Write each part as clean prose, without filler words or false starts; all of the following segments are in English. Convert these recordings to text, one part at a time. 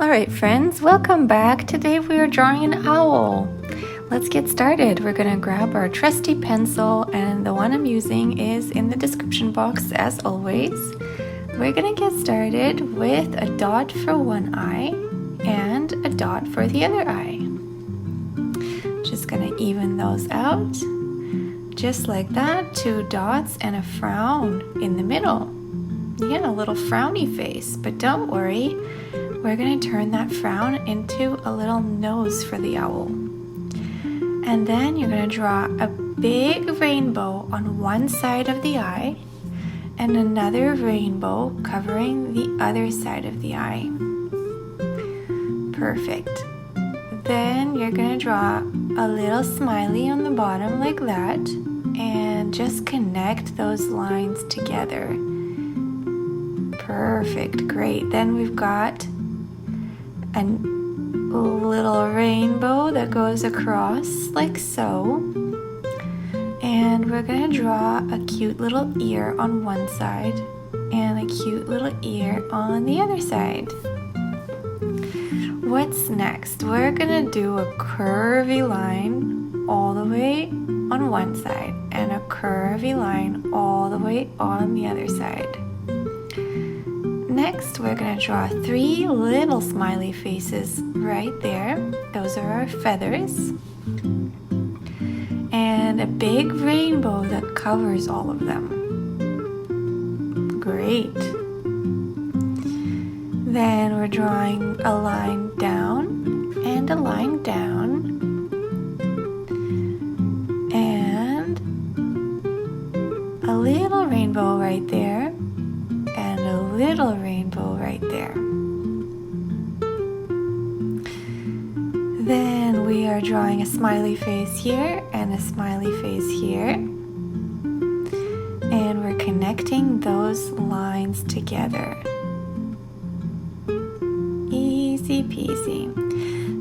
Alright friends, welcome back. Today we are drawing an owl. Let's get started. We're going to grab our trusty pencil, and the one I'm using is in the description box as always. We're going to get started with a dot for one eye and a dot for the other eye. Just going to even those out. Just like that, 2 dots and a frown in the middle. You get a little frowny face, but don't worry. We're going to turn that frown into a little nose for the owl. And then you're going to draw a big rainbow on one side of the eye and another rainbow covering the other side of the eye. Perfect. Then you're going to draw a little smiley on the bottom like that and just connect those lines together. Perfect, great. Then we've got a little rainbow that goes across like so, and we're going to draw a cute little ear on one side and a cute little ear on the other side. What's next? We're going to do a curvy line all the way on one side and a curvy line all the way on the other side. Next, we're going to draw 3 little smiley faces right there. Those are our feathers. And a big rainbow that covers all of them. Great. Then we're drawing a line down and a line down. And a little rainbow right there. And a little rainbow right there. Then we are drawing a smiley face here and a smiley face here. And we're connecting those lines together. Easy peasy.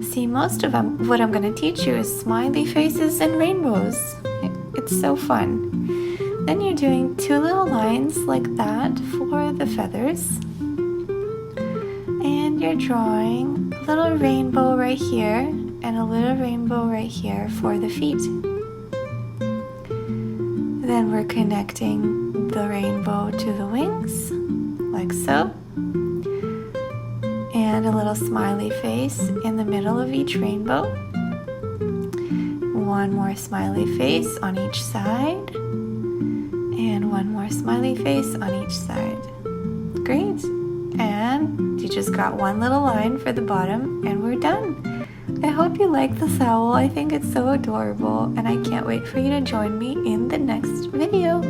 See, most of what I'm going to teach you is smiley faces and rainbows. It's so fun. Then you're doing 2 little lines like that for the feathers. And you're drawing a little rainbow right here and a little rainbow right here for the feet. Then we're connecting the rainbow to the wings, like so. And a little smiley face in the middle of each rainbow. One more smiley face on each side. And one more smiley face on each side. Great. And you just got one little line for the bottom and we're done. I hope you like this owl. I think it's so adorable and I can't wait for you to join me in the next video.